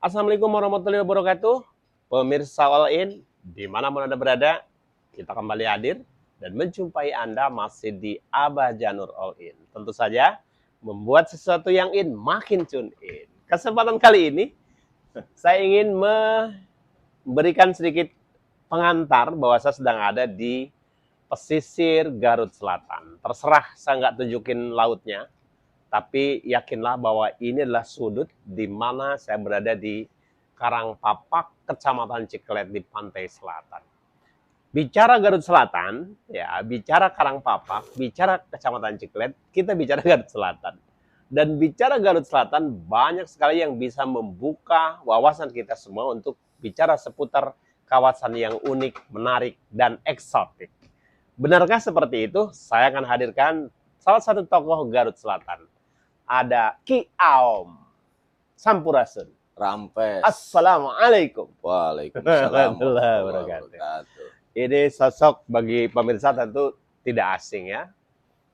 Assalamualaikum warahmatullahi wabarakatuh. Pemirsa All In, dimanapun Anda berada, kita kembali hadir dan menjumpai Anda masih di Abah Janur All In. Tentu saja, membuat sesuatu yang in makin tune in. Kesempatan kali ini, saya ingin memberikan sedikit pengantar bahwa saya sedang ada di pesisir Garut Selatan. Terserah saya nggak tunjukin lautnya, tapi yakinlah bahwa ini adalah sudut di mana saya berada di Karangpapak, Kecamatan Ciklet di pantai selatan. Bicara Garut Selatan, ya, bicara Karangpapak, bicara Kecamatan Ciklet, kita bicara Garut Selatan. Dan bicara Garut Selatan, banyak sekali yang bisa membuka wawasan kita semua untuk bicara seputar kawasan yang unik, menarik, dan eksotik. Benarkah seperti itu? Saya akan hadirkan salah satu tokoh Garut Selatan. Ada Ki Aom Sampurasun. Rampes. Assalamualaikum. Waalaikumsalam Warahmatullahi warahmatullahi wabarakatuh. wabarakatuh. Ini sosok bagi pemirsa tentu tidak asing ya.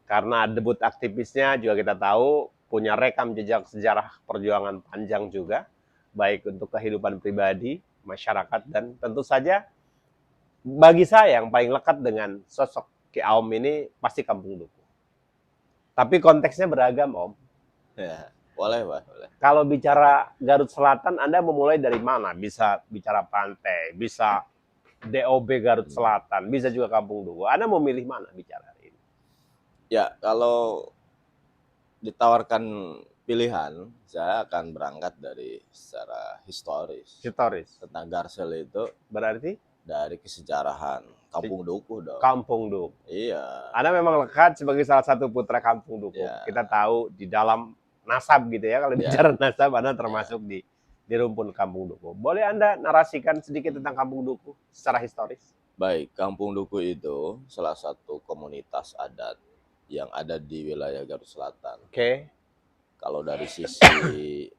Karena debut aktivisnya juga kita tahu punya rekam jejak sejarah perjuangan panjang juga. Baik untuk kehidupan pribadi, masyarakat, dan tentu saja bagi saya yang paling lekat dengan sosok Ki Aom ini pasti Kampung Duku. Tapi konteksnya beragam, Om. Ya, boleh, Pak. Boleh. Kalau bicara Garut Selatan, Anda memulai dari mana? Bisa bicara pantai, bisa DOB Garut Selatan, bisa juga Kampung Duku. Anda mau milih mana bicara hari ini? Ya, kalau ditawarkan pilihan, saya akan berangkat dari secara historis. Historis. Tentang Garsel itu Berarti dari kesejarahan Kampung Duku dong. Kampung Duku. Iya. Anda memang lekat sebagai salah satu putra Kampung Duku. Ya. Kita tahu di dalam nasab gitu ya, kalau bicara nasab Anda termasuk di rumpun Kampung Duku. Boleh Anda narasikan sedikit tentang Kampung Duku secara historis? Baik, Kampung Duku itu salah satu komunitas adat yang ada di wilayah Garut Selatan. Oke. Kalau dari sisi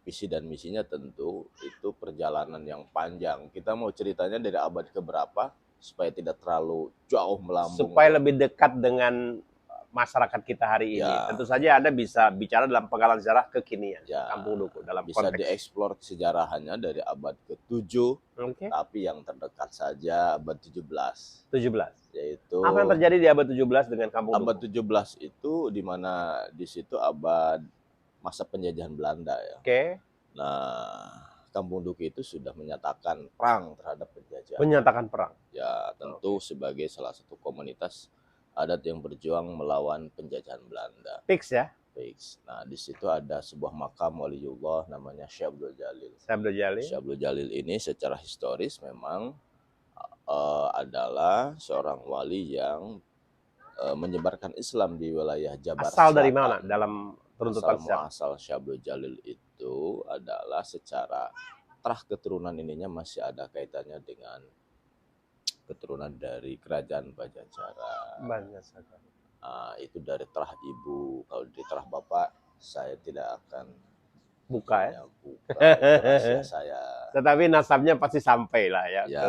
visi dan misinya tentu itu perjalanan yang panjang. Kita mau ceritanya dari abad keberapa supaya tidak terlalu jauh melambung. Supaya lebih dekat dengan masyarakat kita hari ini. Ya. Tentu saja Anda bisa bicara dalam penggalan sejarah kekinian Ya, Kampung Duku dalam bisa konteks. dieksplor sejarahannya dari abad ke-7, Oke. tapi yang terdekat saja abad 17. 17. Yaitu Apa yang terjadi di abad 17 dengan Kampung abad Duku? 17 itu di mana di situ abad masa penjajahan Belanda ya. Oke. Nah, Kampung Duku itu sudah menyatakan perang terhadap penjajah. Menyatakan perang. Ya, tentu sebagai salah satu komunitas adat yang berjuang melawan penjajahan Belanda. Fix ya. Fix. Nah, di situ ada sebuah makam waliullah namanya Syekh Abdul Jalil. Syekh Abdul Jalil ini secara historis memang adalah seorang wali yang menyebarkan Islam di wilayah Jabar Asal Selatan. dari mana dalam runtutan sejarah? Asal Syekh Abdul Jalil itu adalah secara terah keturunan ininya masih ada kaitannya dengan keturunan dari kerajaan Pajajaran. Banyak sekali. Itu dari terah ibu. Kalau di terah bapak saya tidak akan buka ya. Buka rahasia saya. Tetapi nasabnya pasti sampai lah ya, Ya,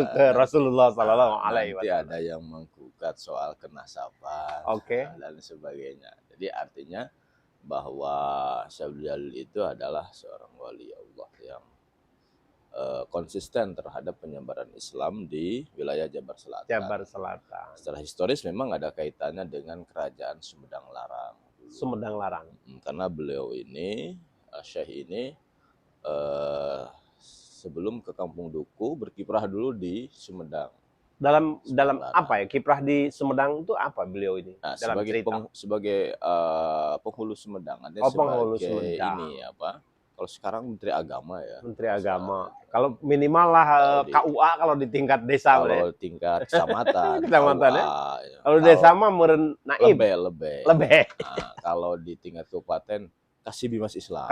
ke Rasulullah Sallallahu Alaihi nanti Wasallam. ada yang menggugat soal kenasaban dan sebagainya. Jadi artinya bahwa Syekh Abdul Jalil itu adalah seorang wali Allah yang konsisten terhadap penyebaran Islam di wilayah Jabar Selatan. Jabar Selatan. Secara historis memang ada kaitannya dengan kerajaan Sumedang Larang. Sumedang Larang. Karena beliau ini, Syekh ini, sebelum ke Kampung Duku berkiprah dulu di Sumedang. Dalam apa ya, kiprah di Sumedang itu apa beliau ini? Nah, dalam sebagai penghulu Sumedang. Penghulu Sumedang. Ini apa? Kalau sekarang Menteri Agama ya. Menteri Agama. Kalau minimal lah KUA kalau di tingkat desa. Kalau tingkat kecamatan. Kecamatan ya. Kalau desa mah meren naib. Lebih. Nah, kalau di tingkat kabupaten kasih Bimas Islam.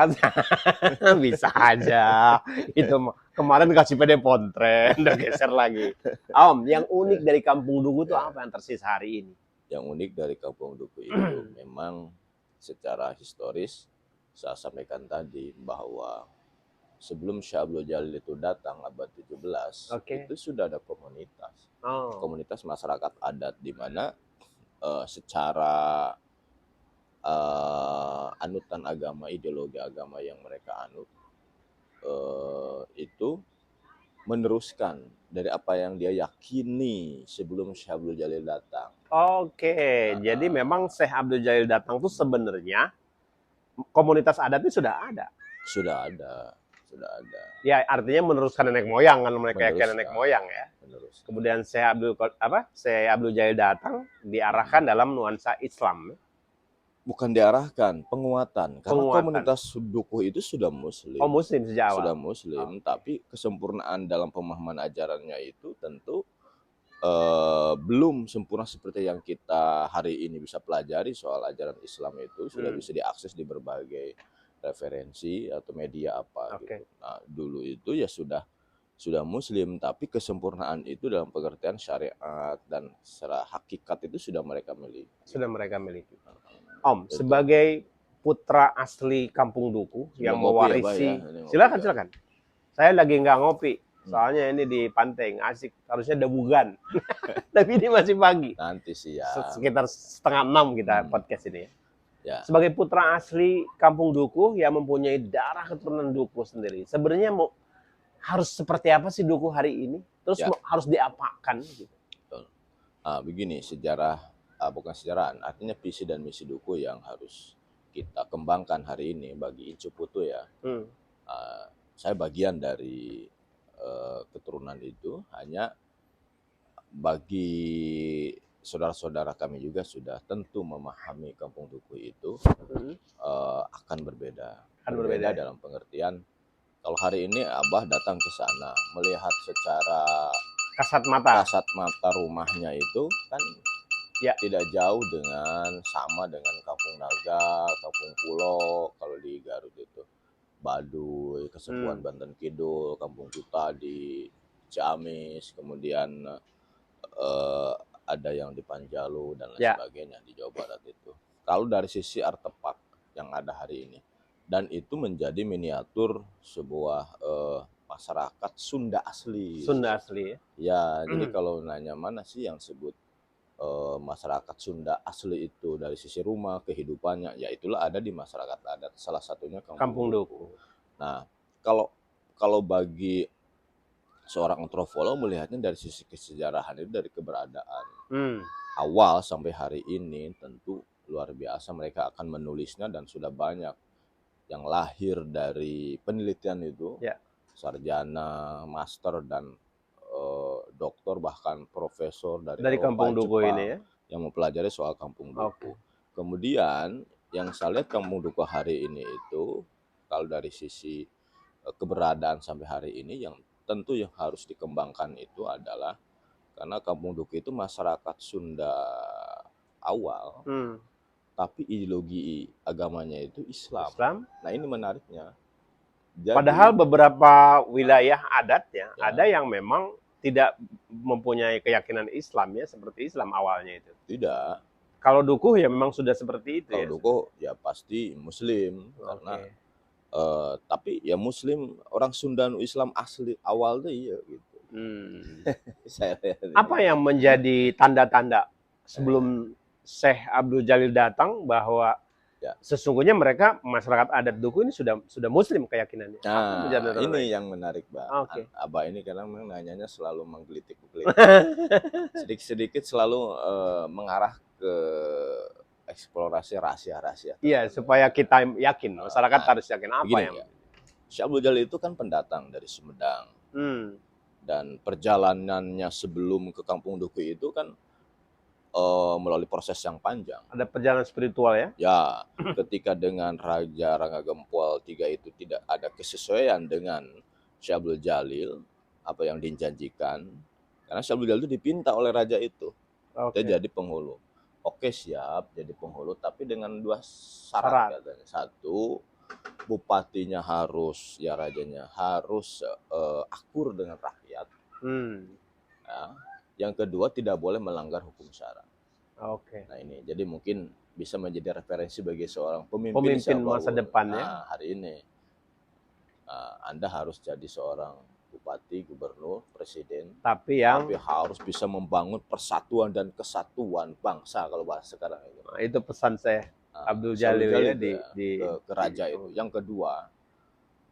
Bisa aja. Itu kemarin kasih PD Pontren, udah geser lagi. Om, yang unik dari Kampung Duku itu apa yang tersisa hari ini? Yang unik dari Kampung Duku itu memang secara historis saya sampaikan tadi bahwa sebelum Syekh Abdul Jalil itu datang abad 17, itu sudah ada komunitas. Komunitas masyarakat adat di mana secara anutan agama, ideologi agama yang mereka anut itu meneruskan dari apa yang dia yakini sebelum Syekh Abdul Jalil datang. Oke, jadi memang Syekh Abdul Jalil datang tuh sebenarnya komunitas adatnya sudah ada. Sudah ada. Ya, artinya meneruskan nenek moyang kan, mereka kayak nenek moyang ya. Meneruskan. Kemudian Syekh Abdul Jalil datang diarahkan dalam nuansa Islam. Bukan diarahkan, penguatan. Karena komunitas Dukuh itu sudah Muslim. Oh, Muslim sejak awal. Sudah Muslim, tapi kesempurnaan dalam pemahaman ajarannya itu tentu belum sempurna seperti yang kita hari ini bisa pelajari. Soal ajaran Islam itu sudah bisa diakses di berbagai referensi atau media apa gitu. Nah, dulu itu ya sudah Muslim, tapi kesempurnaan itu dalam pengertian syariat dan secara hakikat itu sudah mereka miliki. Om, sebagai putra asli Kampung Dukuh yang mewarisi, silakan. Saya lagi nggak ngopi, soalnya ini di pantai asik, harusnya dabugan, tapi ini masih pagi. Nanti siang. Sekitar 5:30 kita podcast ini ya. Sebagai putra asli Kampung Dukuh yang mempunyai darah keturunan Dukuh sendiri, sebenarnya harus seperti apa sih Dukuh hari ini? Terus harus diapakan? Gitu. Begini, bukan sejarah, artinya visi dan misi Dukuh yang harus kita kembangkan hari ini bagi Incu Putu ya. Saya bagian dari keturunan itu, hanya bagi saudara-saudara kami juga sudah tentu memahami Kampung Dukuh itu akan berbeda. Berbeda dalam pengertian, kalau hari ini Abah datang ke sana melihat secara kasat mata rumahnya itu kan tidak jauh sama dengan Kampung Naga, Kampung Pulo kalau di Garut itu, Baduy, Kesepuan Banten Kidul, Kampung Kuta di Ciamis, kemudian ada yang di Panjalu dan lain sebagainya di Jawa Barat itu. Kalau dari sisi artefak yang ada hari ini, dan itu menjadi miniatur sebuah masyarakat Sunda asli. Ya, jadi kalau nanya mana sih yang sebut masyarakat Sunda asli itu dari sisi rumah, kehidupannya, ya itulah ada di masyarakat adat, salah satunya Kampung Dukuh. Nah, kalau bagi seorang antropolog melihatnya dari sisi kesejarahan itu, dari keberadaan awal sampai hari ini, tentu luar biasa. Mereka akan menulisnya dan sudah banyak yang lahir dari penelitian itu, sarjana, master, dan doktor, bahkan profesor dari Kampung Dukuh ini ya, yang mempelajari soal Kampung Dukuh. Kemudian yang saya lihat Kampung Dukuh hari ini itu, kalau dari sisi keberadaan sampai hari ini, yang tentu yang harus dikembangkan itu adalah karena Kampung Dukuh itu masyarakat Sunda awal, tapi ideologi agamanya itu Islam. Nah, ini menariknya. Jadi, padahal beberapa wilayah adat ada yang memang tidak mempunyai keyakinan Islam ya, seperti Islam awalnya itu. Tidak. Kalau Dukuh ya memang sudah seperti itu. Kalau Dukuh ya pasti Muslim, karena tapi ya Muslim, orang Sunda Islam asli awal deh ya gitu. Apa yang menjadi tanda-tanda sebelum Syekh Abdul Jalil datang bahwa sesungguhnya mereka masyarakat adat Dukuh ini sudah Muslim keyakinannya? Nah, ini yang menarik, Bang. Abah ini kadang nanyanya selalu menggelitik. Sedikit-sedikit selalu mengarah ke eksplorasi rahasia-rahasia. Iya, supaya kita yakin, masyarakat harus yakin apa yang. Syekh Abdul Jalil itu kan pendatang dari Sumedang. Dan perjalanannya sebelum ke Kampung Dukuh itu kan melalui proses yang panjang. Ada perjalanan spiritual ya? Ya, ketika dengan Raja Rangga Gempol III itu tidak ada kesesuaian dengan Syekh Abdul Jalil, apa yang dijanjikan, karena Syekh Abdul Jalil itu dipinta oleh raja itu, dia jadi penghulu. Oke, siap jadi penghulu, tapi dengan 2 syarat katanya. 1, bupatinya harus, ya rajanya harus akur dengan rakyat. Ya. Yang kedua, tidak boleh melanggar hukum syara. Nah, ini jadi mungkin bisa menjadi referensi bagi seorang pemimpin masa depan ya. Hari ini Anda harus jadi seorang bupati, gubernur, presiden, tapi harus bisa membangun persatuan dan kesatuan bangsa kalau bahasa sekarang itu. Nah, itu pesan saya Abdul Jalil ya ke raja itu. Yang kedua,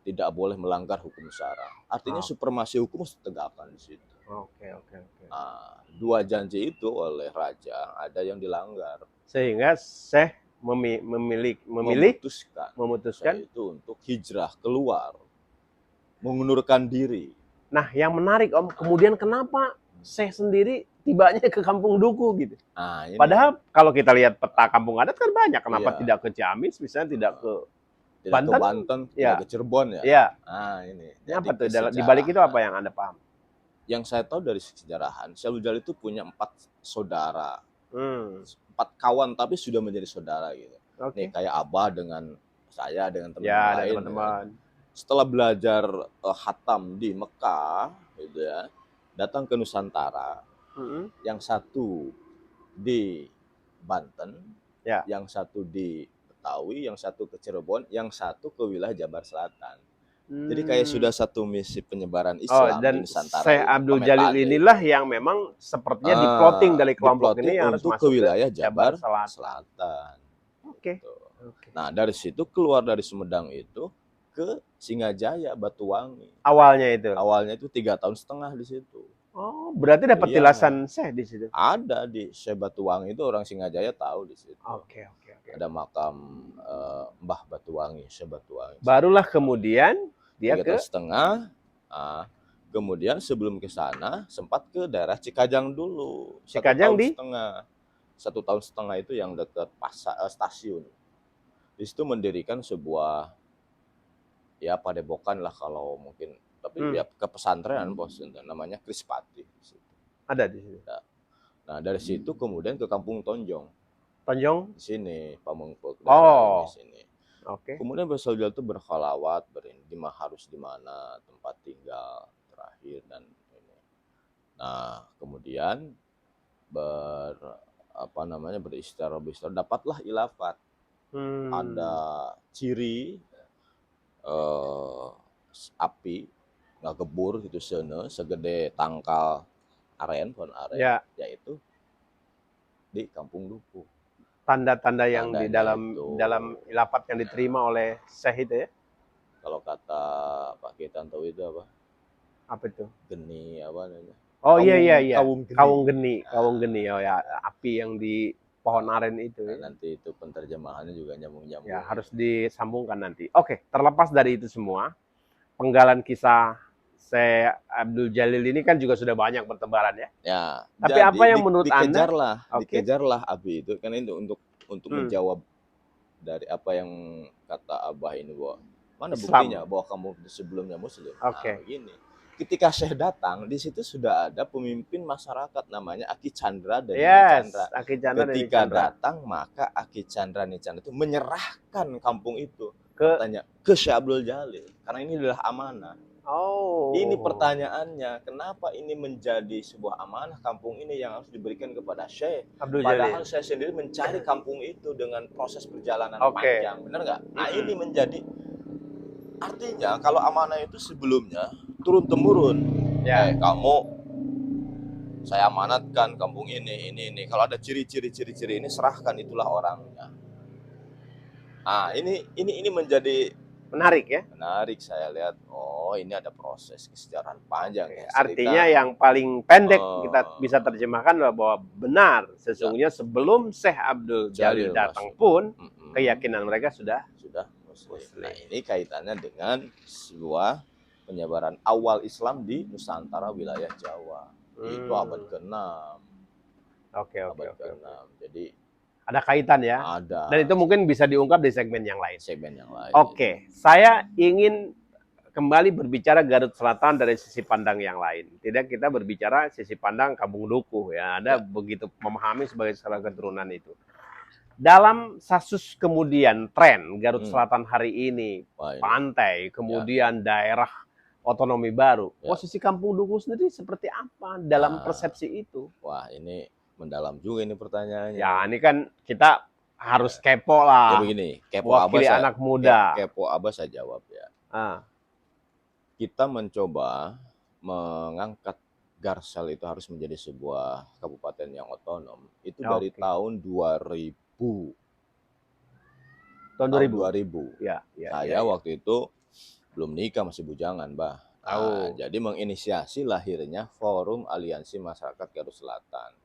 tidak boleh melanggar hukum syara. Artinya supremasi hukum harus ditegakkan di situ. Oke. Nah, 2 janji itu oleh raja ada yang dilanggar. Sehingga Syekh memutuskan itu untuk hijrah keluar, mengundurkan diri. Nah, yang menarik Om, kemudian kenapa Syekh sendiri tibanya ke Kampung Duku gitu? Nah, ini. Padahal kalau kita lihat peta kampung adat kan banyak. Kenapa tidak ke Ciamis, misalnya tidak ke Banten, ya. ke Cirebon ya? Iya. Nah, ini. Apa tuh? Di balik itu apa yang Anda paham? Yang saya tahu dari sejarahan, Syekh Abdul Jalil itu punya 4 saudara. 4 kawan tapi sudah menjadi saudara gitu. Nih kayak Abah dengan saya, dengan teman-teman lain. Teman-teman. Setelah belajar khatam di Mekah gitu ya, datang ke Nusantara. Yang satu di Banten, yang satu di Betawi, yang satu ke Cirebon, yang satu ke wilayah Jabar Selatan. Jadi kayak sudah satu misi penyebaran Islam dan di Nusantara. Syekh Abdul Jalil inilah yang memang sepertinya diplotting dari kelompok ini yang harus masuk ke wilayah Jabar Selatan. Oke. Nah, dari situ keluar dari Sumedang itu ke Singajaya, Batuwangi. Awalnya itu 3,5 tahun di situ. Oh, berarti dapat tilasan Syekh di situ. Ada di Syekh Batuwangi itu, orang Singajaya tahu di situ. Oke. Ada makam Mbah Batuwangi, Syekh Batuwangi. Barulah kemudian dia 3,5 tahun. Kemudian sebelum ke sana sempat ke daerah Cikajang dulu. 1 tahun setengah. 1 tahun setengah itu yang dekat stasiun. Di situ mendirikan sebuah ya padepokan lah kalau mungkin, tapi ya ke pesantren bos, namanya Krispati. Ada di situ. Nah, dari situ kemudian ke Kampung Tonjong. Di sini, Pamengpeuk. Di sini. Kemudian Syekh Abdul Jalil itu berkhalawat, harus di mana tempat tinggal terakhir dan ini. Nah, kemudian beristighfar, dapatlah ilafat. Ada ciri api ngagebur gitu segede tangkal aren, pohon aren, yaitu di Kampung Duku. Tanda-tanda yang di dalam ilafat yang diterima oleh Syekh itu ya? Kalau kata Pak Kitanto itu apa? Apa itu? Geni apa namanya? Oh iya. Kawung geni. Oh ya, api yang di pohon aren itu. Nanti itu penerjemahannya juga nyambung-nyambung. Ya, harus disambungkan nanti. Oke, terlepas dari itu semua, penggalan kisah Syekh Abdul Jalil ini kan juga sudah banyak bertebaran ya. Ya. Tapi apa yang menurut Anda? Dikejarlah api itu kan itu untuk menjawab dari apa yang kata Abah ini, bahwa mana buktinya bahwa kamu sebelumnya Muslim. Nah, gini. Ketika Syekh datang, di situ sudah ada pemimpin masyarakat namanya Aki Chandra dan Chandra. Ketika datang, maka Aki Chandra dan Chandra itu menyerahkan kampung itu ke Syekh Abdul Jalil, karena ini adalah amanah. Ini pertanyaannya, kenapa ini menjadi sebuah amanah kampung ini yang harus diberikan kepada Syekh? Padahal saya sendiri mencari kampung itu dengan proses perjalanan panjang, benar nggak? Nah, ini menjadi artinya kalau amanah itu sebelumnya turun temurun. Kamu, saya amanatkan kampung ini. Kalau ada ciri-ciri ini serahkan, itulah orangnya. Nah, ini menjadi menarik ya. Menarik, saya lihat. Oh, ini ada proses kesejarahan panjang. Artinya yang paling pendek kita bisa terjemahkan bahwa benar sesungguhnya sebelum Syekh Abdul Jalil datang pun keyakinan mereka sudah Muslim. Nah, ini kaitannya dengan sebuah penyebaran awal Islam di Nusantara wilayah Jawa. Itu abad ke-6. Abad ke-6. Jadi ada kaitan ya? Ada. Dan itu mungkin bisa diungkap di segmen yang lain. Oke. Saya ingin kembali berbicara Garut Selatan dari sisi pandang yang lain. Tidak kita berbicara sisi pandang Kampung Dukuh ya. Ada begitu memahami sebagai salah keturunan itu. Dalam kasus kemudian tren Garut Selatan hari ini, pantai, kemudian daerah otonomi baru. Posisi Kampung Dukuh sendiri seperti apa dalam persepsi itu? Wah, ini mendalam juga ini pertanyaannya. Ya, ini kan kita harus kepo lah. Ya begini, kepo anak muda. Kepo Abah saya jawab ya. Kita mencoba mengangkat Garsel itu harus menjadi sebuah kabupaten yang otonom. Itu dari tahun 2000. Tahun 2000. Ya, saya waktu itu belum nikah, masih bujangan, Bah. Tahu. Jadi menginisiasi lahirnya Forum Aliansi Masyarakat Garut Selatan.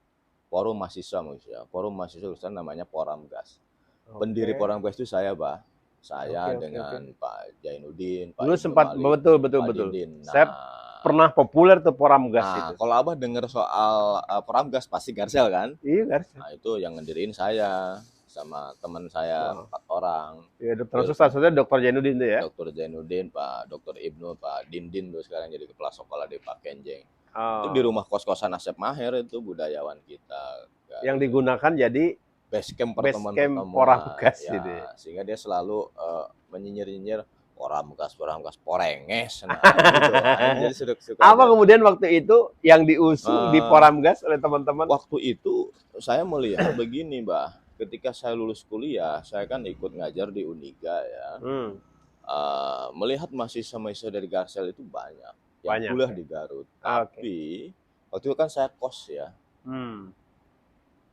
Forum mahasiswa, Forum mahasiswa Garut Selatan namanya Poramgas. Pendiri Oke. Poramgas itu saya, Bah. Saya Oke. dengan Pak Jainuddin, Pak Dulu Ibnu sempat Malik, betul. Pak Dindin. Saya pernah populer tuh Poramgas itu. Kalau Abah dengar soal Poramgas pasti Garsel kan? Iya, Gar. Nah, itu yang ngedirin saya sama teman saya Wow. 4 orang. Iya, termasuk salah satunya Dr. Jainuddin tuh ya. Dr. Zainuddin, Pak Dr. Ibnu, Pak Dindin tuh sekarang jadi kepala sekolah di Pak Kenjeng. Itu Oh. di rumah kos-kosan Asep Maher itu budayawan kita. Yang digunakan jadi base camp base pertemuan camp Poramgas gitu ya. sehingga dia selalu menyinyir-nyinyir Poramgas porenges nah, gitu. Jadi suka Apa aja. kemudian waktu itu yang diusung di Poramgas oleh teman-teman? Waktu itu saya melihat begini, Mbah. Ketika saya lulus kuliah, saya kan ikut ngajar di Uniga ya. Melihat mahasiswa-mahasiswa dari Garsel itu banyak yang kuliah di Garut. Tapi waktu itu kan saya kos ya.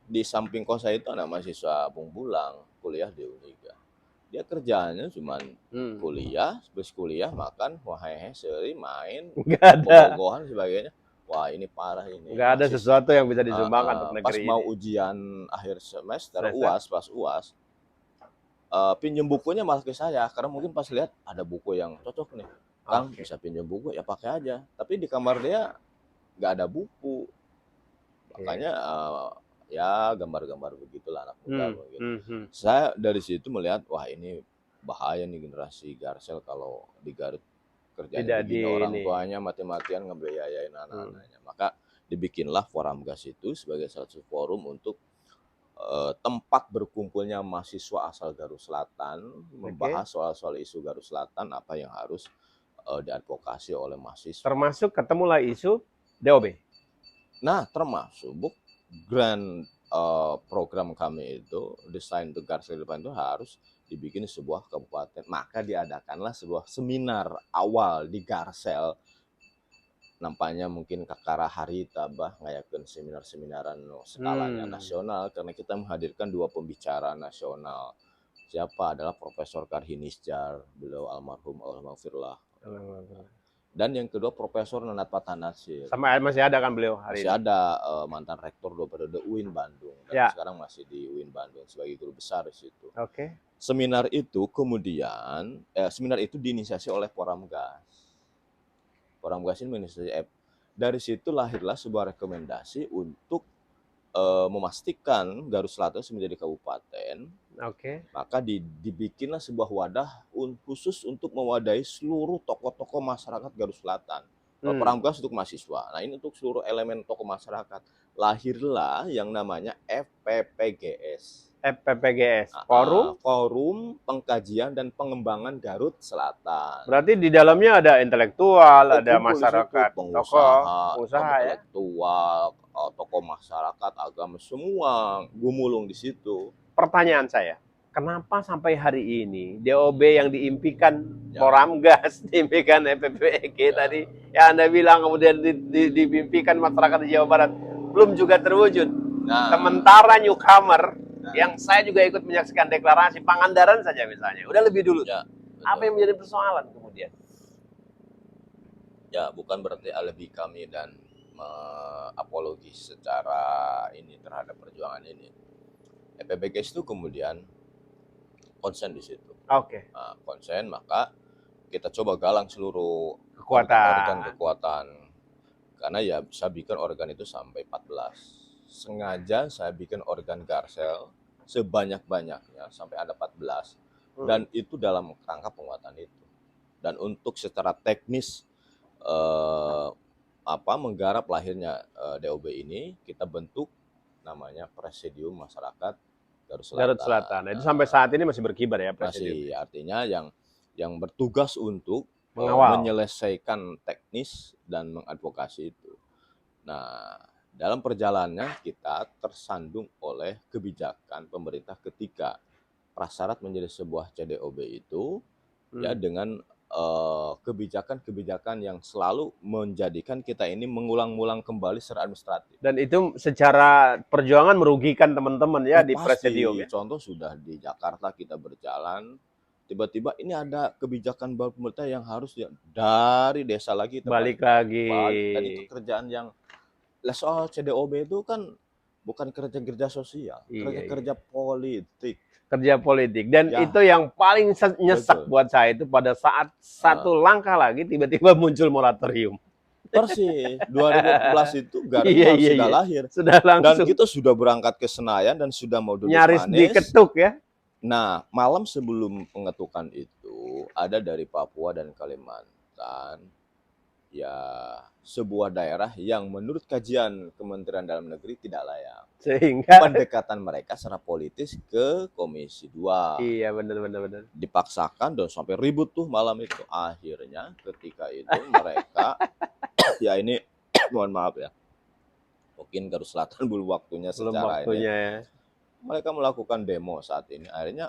Di samping kos saya itu ada mahasiswa Bungbulang kuliah di Uniga. Dia kerjaannya cuma kuliah, habis kuliah makan, sehari main, bogohan sebagainya. Wah, ini parah ini. Nggak ada sesuatu yang bisa disumbangkan untuk negeri pas ini. mau ujian akhir semester, pas UAS, pinjem bukunya malah ke saya, karena mungkin pas lihat ada buku yang cocok nih. Kang, bisa pinjem buku, ya pakai aja. Tapi di kamar dia nggak ada buku. Makanya ya gambar-gambar begitulah anak muda begitu. Saya dari situ melihat, wah ini bahaya nih generasi Garsel kalau di Garut kerjanya begini, orang tuanya mati-matian ngebiayain anak-anaknya. Maka dibikinlah Poramgas itu sebagai salah satu forum untuk tempat berkumpulnya mahasiswa asal Garut Selatan, membahas soal-soal isu Garut Selatan, apa yang harus diadvokasi oleh mahasiswa. Termasuk ketemulah isu DOB. Nah, termasuk grand program kami itu, Design to Garsel Depan itu harus dibikin sebuah kabupaten. Maka diadakanlah sebuah seminar awal di Garsel. Nampaknya mungkin kakara harita bah ngayakeun seminar-seminaran skalanya nasional, karena kita menghadirkan 2 pembicara nasional. Siapa adalah Profesor Karhinisjar, beliau almarhum Almarhumillah. Dan yang kedua Profesor Nanat Patanasir. Sama masih ada kan beliau hari masih ini? Ada mantan rektor 2 periode UIN Bandung. Dan sekarang masih di UIN Bandung sebagai guru besar di situ. Seminar itu kemudian seminar itu diinisiasi oleh Poramgas. Poramgas ini menginisiasi dari situ lahirlah sebuah rekomendasi untuk memastikan Garut Selatan menjadi kabupaten. Maka dibikinlah sebuah wadah khusus untuk mewadahi seluruh tokoh-tokoh masyarakat Garut Selatan. Poramgas untuk mahasiswa. Nah, ini untuk seluruh elemen tokoh masyarakat. Lahirlah yang namanya FPPGS. Forum Pengkajian dan Pengembangan Garut Selatan. Berarti di dalamnya ada intelektual, ada masyarakat, pengusaha, intelektual, tokoh masyarakat, agama, semua gumulung di situ. Pertanyaan saya, kenapa sampai hari ini DOB yang diimpikan Poramgas, diimpikan FPPG tadi, yang Anda bilang kemudian diimpikan masyarakat di Jawa Barat, belum juga terwujud? Sementara newcomer, yang saya juga ikut menyaksikan deklarasi Pangandaran saja misalnya, udah lebih dulu. Apa yang menjadi persoalan kemudian? Ya, bukan berarti alibi kami dan apologi secara ini terhadap perjuangan ini. FPPGS itu kemudian konsen di situ. Konsen, maka kita coba galang seluruh kekuatan. Karena ya bisa bikin organ itu sampai 14. Sengaja saya bikin organ Garsel sebanyak-banyaknya sampai ada 14. Dan itu dalam rangka penguatan itu. Dan untuk secara teknis menggarap lahirnya DOB ini, kita bentuk namanya Presidium Masyarakat Garut Selatan. Nah, itu sampai saat ini masih berkibar ya Presidium? Masih, artinya yang bertugas untuk menyelesaikan teknis dan mengadvokasi itu. Nah, dalam perjalanannya kita tersandung oleh kebijakan pemerintah ketika prasyarat menjadi sebuah CDOB itu ya dengan kebijakan-kebijakan yang selalu menjadikan kita ini mengulang-ulang kembali secara administratif. Dan itu secara perjuangan merugikan teman-teman ya di Presidium. Contoh sudah di Jakarta kita berjalan tiba-tiba ini ada kebijakan baru pemerintah yang harus dari desa lagi Balik lagi. dan itu kerjaan yang soal CDOB itu kan bukan kerja-kerja sosial, kerja-kerja politik. Kerja politik. Dan Ya. itu yang paling nyesek Betul. buat saya itu pada saat satu langkah lagi tiba-tiba muncul moratorium. Persis, 2014 itu Garut sudah lahir. Sudah langsung. Dan kita sudah berangkat ke Senayan dan sudah mau duduk nyaris manis. diketuk ya. Nah, malam sebelum pengetukan itu ada dari Papua dan Kalimantan ya sebuah daerah yang menurut kajian Kementerian Dalam Negeri tidak layak. Sehingga pendekatan mereka secara politis ke Komisi 2. Iya, benar. Dipaksakan dan sampai ribut tuh malam itu. Akhirnya ketika itu mereka ya ini mohon maaf ya. Mungkin Garut Selatan belum waktunya secara ini. Ya. Mereka melakukan demo saat ini. Akhirnya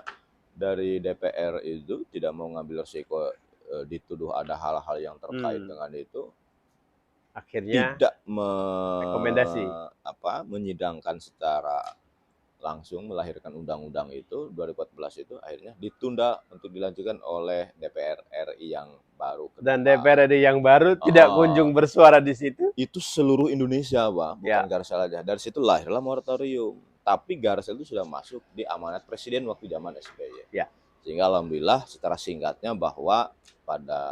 dari DPR itu tidak mau ngambil resiko dituduh ada hal-hal yang terkait dengan itu. Akhirnya tidak rekomendasi menyidangkan secara langsung melahirkan undang-undang itu 2014 itu akhirnya ditunda untuk dilanjutkan oleh DPR RI yang baru. Dan DPR RI yang baru tidak kunjung bersuara di situ. Itu seluruh Indonesia, Pak, bukan Garsel aja. Dari situ lahirlah moratorium. Tapi Garsel itu sudah masuk di amanat Presiden waktu zaman SBY. Ya. Sehingga alhamdulillah secara singkatnya bahwa pada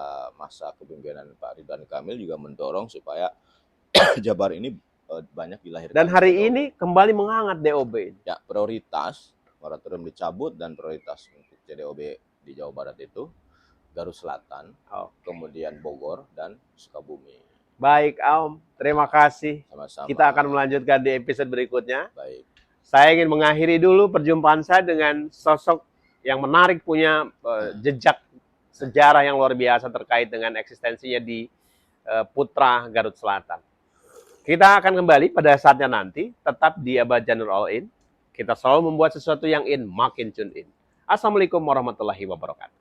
masa kepemimpinan Pak Ridwan Kamil juga mendorong supaya Jabar ini banyak dilahirkan. Dan hari ini kembali menghangat DOB. Ya, prioritas moratorium dicabut dan prioritas untuk CDOB di Jawa Barat itu Garut Selatan, kemudian Bogor dan Sukabumi. Baik, Om. Terima kasih. Sama-sama. Kita akan melanjutkan di episode berikutnya. Baik. Saya ingin mengakhiri dulu perjumpaan saya dengan sosok yang menarik, punya jejak sejarah yang luar biasa terkait dengan eksistensinya di Putra Garut Selatan. Kita akan kembali pada saatnya nanti, tetap di Abah Janur All In. Kita selalu membuat sesuatu yang in, makin tune in. Assalamualaikum warahmatullahi wabarakatuh.